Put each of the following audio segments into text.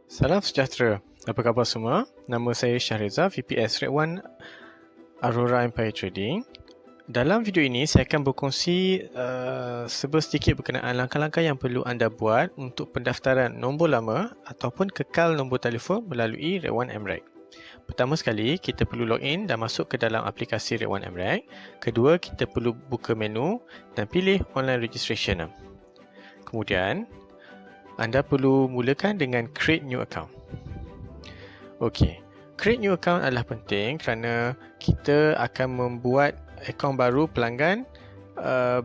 Salam sejahtera. Apa khabar semua? Nama saya Syahriza, VPS Red 1 Aurora Empire Trading. Dalam video ini, saya akan berkongsi sedikit berkenaan langkah-langkah yang perlu anda buat untuk pendaftaran nombor lama ataupun kekal nombor telefon melalui Red 1 mREG. Pertama sekali, kita perlu login dan masuk ke dalam aplikasi Red 1 mREG. Kedua, kita perlu buka menu dan pilih online registration. Kemudian, anda perlu mulakan dengan create new account. Okey, create new account adalah penting kerana kita akan membuat akaun baru pelanggan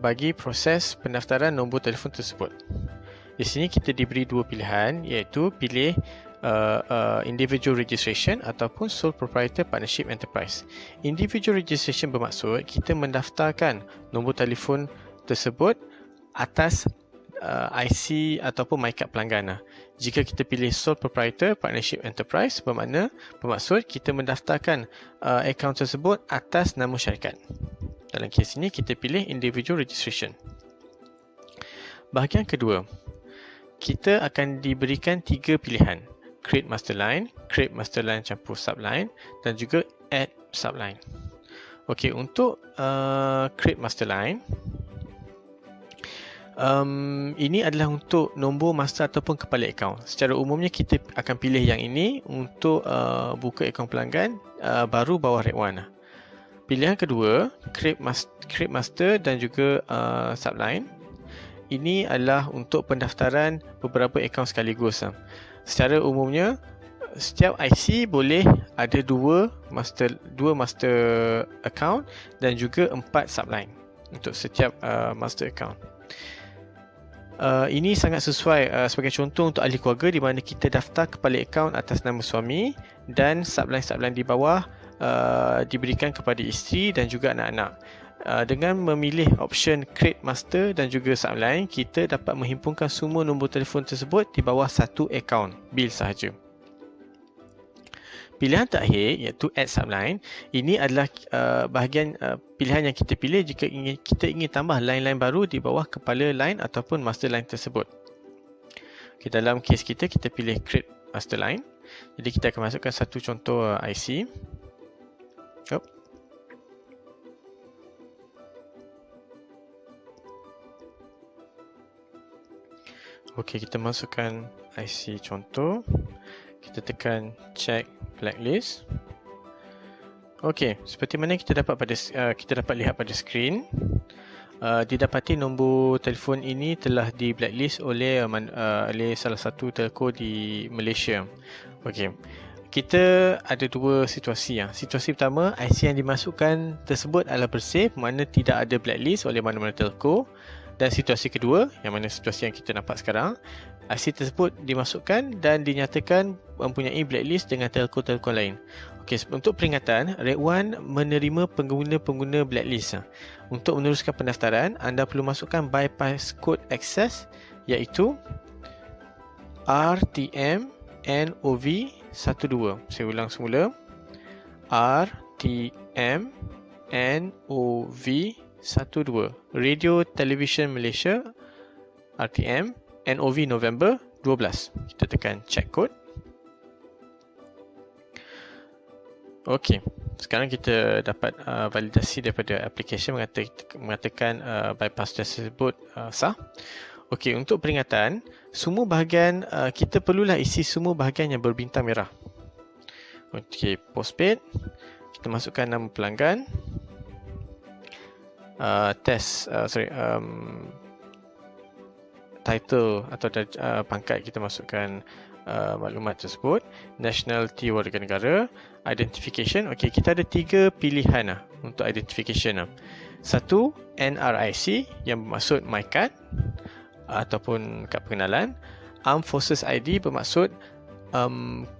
bagi proses pendaftaran nombor telefon tersebut. Di sini kita diberi dua pilihan, iaitu pilih individual registration ataupun sole proprietor partnership enterprise. Individual registration bermaksud kita mendaftarkan nombor telefon tersebut atas IC ataupun MyCard pelanggan. Jika kita pilih sole proprietor partnership enterprise, bermaksud kita mendaftarkan akaun tersebut atas nama syarikat. Dalam kes ini kita pilih individual registration. Bahagian kedua, kita akan diberikan 3 pilihan: create master line, create master line campur subline dan juga add subline. Okey, untuk create master line, ini adalah untuk nombor master ataupun kepala akaun. Secara umumnya kita akan pilih yang ini untuk buka akaun pelanggan baru bawah Red 1. Pilihan kedua, create master dan juga subline. Ini adalah untuk pendaftaran beberapa akaun sekaligus. Secara umumnya setiap IC boleh ada dua master account dan juga 4 subline untuk setiap master account. Ini sangat sesuai sebagai contoh untuk ahli keluarga di mana kita daftar kepala akaun atas nama suami dan subline-subline di bawah diberikan kepada isteri dan juga anak-anak. Dengan memilih option create master dan juga subline, kita dapat menghimpunkan semua nombor telefon tersebut di bawah satu akaun bil sahaja. Pilihan terakhir iaitu add subline. Ini adalah bahagian pilihan yang kita pilih jika kita ingin tambah line-line baru di bawah kepala line ataupun master line tersebut. Okay, dalam kes kita pilih create master line. Jadi kita akan masukkan satu contoh IC. Okey, kita masukkan IC contoh. Kita tekan check blacklist. Okey, seperti mana kita dapat lihat pada skrin, didapati nombor telefon ini telah di blacklist oleh salah satu telco di Malaysia. Okey, kita ada dua situasi. Situasi pertama, IC yang dimasukkan tersebut adalah bersih, mana tidak ada blacklist oleh mana-mana telco. Dan situasi kedua, yang mana situasi yang kita nampak sekarang, IC tersebut dimasukkan dan dinyatakan mempunyai blacklist dengan telco-telco lain. Okey, untuk peringatan, Red 1 menerima pengguna-pengguna blacklist. Untuk meneruskan pendaftaran, anda perlu masukkan bypass code access, iaitu RTMNOV12. Saya ulang semula. RTMNOV12. Radio Television Malaysia RTM NOV November 12. Kita tekan check code. Okey, sekarang kita dapat validasi daripada aplikasi mengatakan bypass tersebut sah. Okey, untuk peringatan, semua bahagian kita perlulah isi semua bahagian yang berbintang merah. Okey, postpaid, kita masukkan nama pelanggan. Title atau pangkat, kita masukkan maklumat tersebut. Nationality, warga negara. Identification, okey, kita ada 3 pilihan untuk identification. Satu, NRIC yang bermaksud MyCard ataupun kad pengenalan. Armed Forces ID bermaksud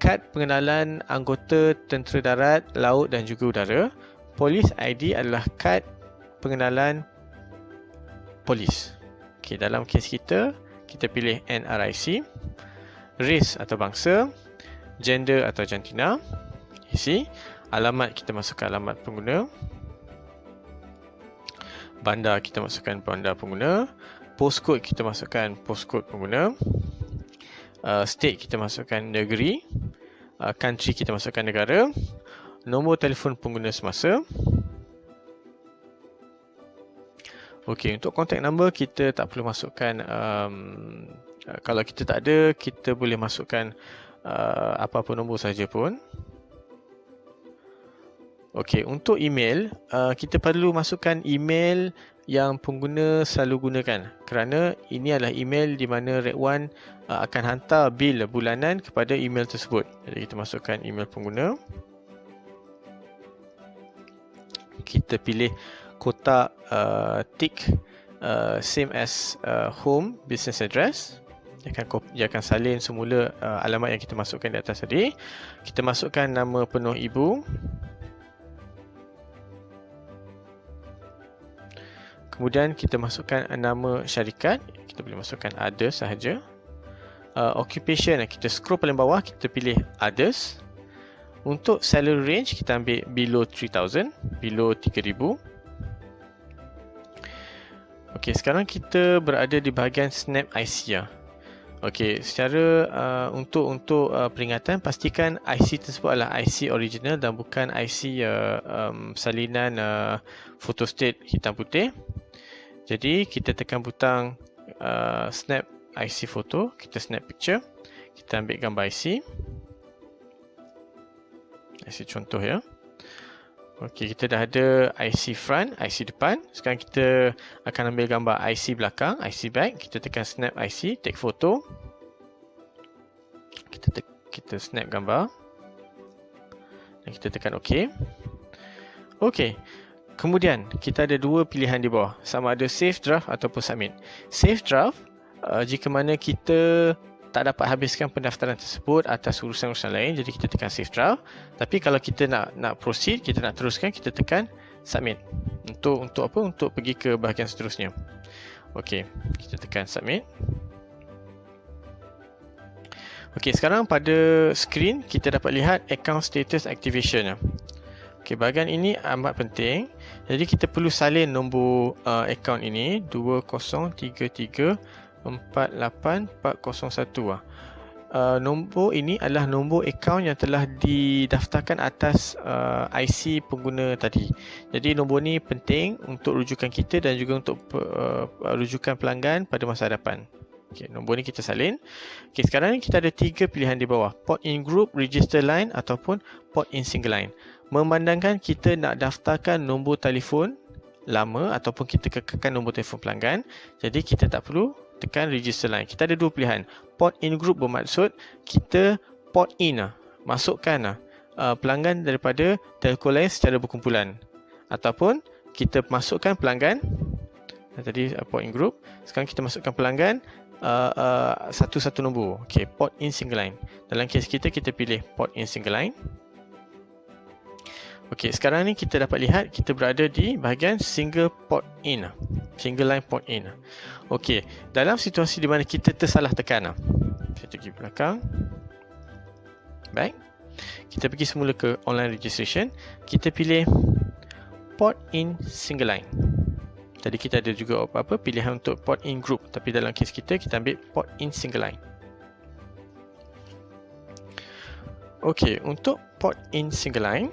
kad pengenalan anggota tentera darat, laut dan juga udara. Police ID adalah kad pengenalan polis. Okey, dalam kes kita pilih NRIC. Race atau bangsa. Gender atau jantina. Isi. Alamat, kita masukkan alamat pengguna. Bandar, kita masukkan bandar pengguna. Postcode, kita masukkan postcode pengguna. State kita masukkan negeri, country kita masukkan negara, nombor telefon pengguna semasa. Okey, untuk contact number kita tak perlu masukkan, kalau kita tak ada, kita boleh masukkan apa-apa nombor saja pun. Okey, untuk email, kita perlu masukkan email yang pengguna selalu gunakan, kerana ini adalah email di mana Red One akan hantar bil bulanan kepada email tersebut. Jadi kita masukkan email pengguna. Kita pilih kotak tick same as home business address. Dia akan salin semula alamat yang kita masukkan di atas tadi. Kita masukkan nama penuh ibu. Kemudian kita masukkan nama syarikat. Kita boleh masukkan others sahaja. Occupation, kita scroll paling bawah, kita pilih others. Untuk salary range, kita ambil below 3,000, below 3,000. Okey, sekarang kita berada di bahagian snap IC ya. Okey, secara untuk peringatan, pastikan IC tersebut adalah IC original dan bukan IC salinan photostat hitam putih. Jadi kita tekan butang snap IC photo, kita snap picture, kita ambil gambar IC contoh ya. Okey, kita dah ada IC front, IC depan. Sekarang kita akan ambil gambar IC belakang, IC back. Kita tekan snap IC, take photo. Kita snap gambar dan kita tekan OK. Okey. Kemudian kita ada dua pilihan di bawah, sama ada save draft ataupun submit. Save draft jika mana kita tak dapat habiskan pendaftaran tersebut atas urusan-urusan lain, jadi kita tekan save draft. Tapi kalau kita nak proceed, kita nak teruskan, kita tekan submit. Untuk apa? Untuk pergi ke bahagian seterusnya. Okey, kita tekan submit. Okey, sekarang pada skrin kita dapat lihat account status activation. Okey, bahagian ini amat penting. Jadi kita perlu salin nombor akaun ini 203348401. Nombor ini adalah nombor akaun yang telah didaftarkan atas IC pengguna tadi. Jadi nombor ni penting untuk rujukan kita dan juga untuk rujukan pelanggan pada masa hadapan. Okay, nombor ni kita salin. Okay, sekarang ni kita ada tiga pilihan di bawah. Port in group, register line ataupun port in single line. Memandangkan kita nak daftarkan nombor telefon lama ataupun kita kekalkan nombor telefon pelanggan, jadi kita tak perlu tekan register line. Kita ada dua pilihan. Port in group bermaksud kita port in, masukkan pelanggan daripada telco lain secara berkumpulan, ataupun kita masukkan pelanggan tadi port in group, sekarang kita masukkan pelanggan satu-satu nombor. Okay, port in single line. Dalam kes kita pilih port in single line. Okey, sekarang ni kita dapat lihat kita berada di bahagian single port in, single line port in. Okey, dalam situasi di mana kita tersalah tekan, saya pergi belakang. Baik. Kita pergi semula ke online registration. Kita pilih port in single line. Tadi kita ada juga pilihan untuk port in group, tapi dalam kes kita ambil port in single line. Okey, untuk port in single line.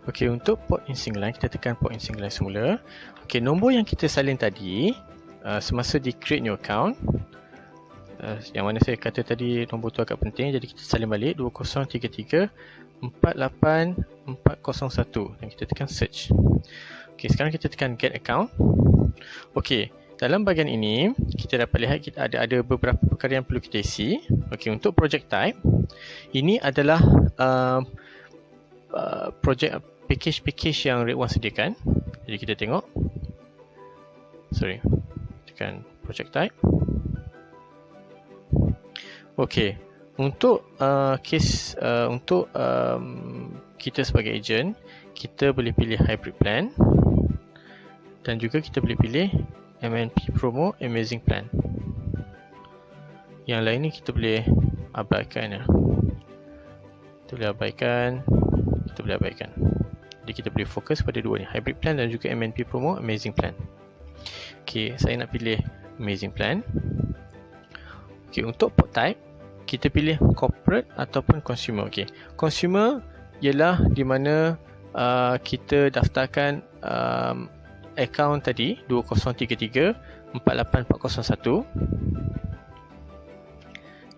Okey, untuk port in single line, kita tekan port in single line semula. Okey, nombor yang kita salin tadi semasa di create new account, yang mana saya kata tadi nombor tu agak penting, jadi kita salin balik 203348401 dan kita tekan search. Okey, sekarang kita tekan get account. Okey, dalam bahagian ini kita dapat lihat kita ada beberapa perkara yang perlu kita isi. Okey, untuk project type, ini adalah project package yang Red One sediakan. Jadi kita tengok. Tekan project type. Okey, untuk kita sebagai agent, kita boleh pilih hybrid plan dan juga kita boleh pilih MNP promo amazing plan. Yang lain ni kita boleh abaikan ya. Kita boleh abaikan. Jadi kita boleh fokus pada dua ni, hybrid plan dan juga MNP promo amazing plan. Okey, saya nak pilih amazing plan. Okey, untuk port type, kita pilih corporate ataupun consumer. Okey, consumer ialah di mana kita daftarkan akaun tadi 2033 48401.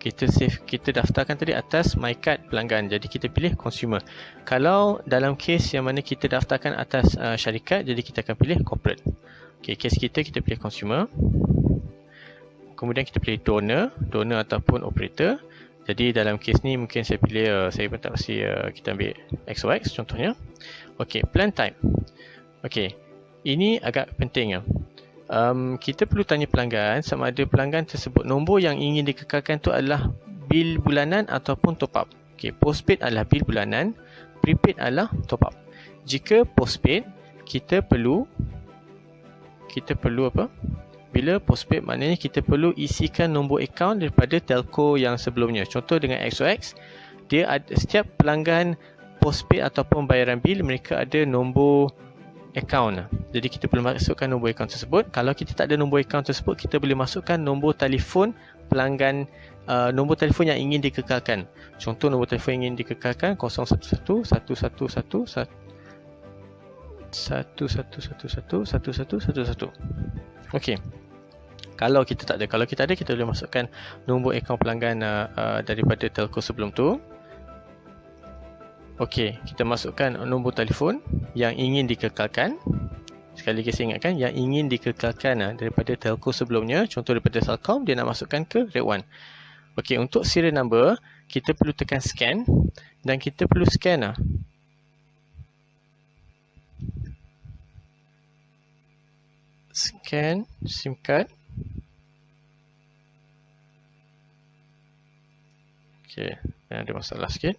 Kita daftarkan tadi atas my card pelanggan, jadi kita pilih consumer. Kalau dalam kes yang mana kita daftarkan atas syarikat, jadi kita akan pilih corporate. Okey, kes kita pilih consumer. Kemudian kita pilih donor ataupun operator. Jadi dalam kes ni mungkin saya pilih, saya pun tak pasti, kita ambil XOX contohnya. Okey, plan type. Okey, ini agak penting. Kita perlu tanya pelanggan sama ada pelanggan tersebut nombor yang ingin dikekalkan tu adalah bil bulanan ataupun top up. Okey, postpaid adalah bil bulanan, prepaid adalah top up. Jika postpaid, kita perlu apa? Bila postpaid maknanya kita perlu isikan nombor akaun daripada telco yang sebelumnya. Contoh dengan XOX, dia ada, setiap pelanggan postpaid ataupun bayaran bil, mereka ada nombor akaun. Jadi kita perlu masukkan nombor akaun tersebut. Kalau kita tak ada nombor akaun tersebut, kita boleh masukkan nombor telefon pelanggan, nombor telefon yang ingin dikekalkan. Contoh nombor telefon yang ingin dikekalkan 011 111 111 1111. Okey. Kalau kita tak ada, kita boleh masukkan nombor akaun pelanggan daripada telco sebelum tu. Okey, kita masukkan nombor telefon yang ingin dikekalkan. Sekali lagi saya ingatkan, yang ingin dikekalkan daripada telco sebelumnya. Contoh daripada CELCOM, dia nak masukkan ke RED1. Okey, untuk serial number, kita perlu tekan scan dan kita perlu scan scan SIM card. Okey, ada masalah sikit.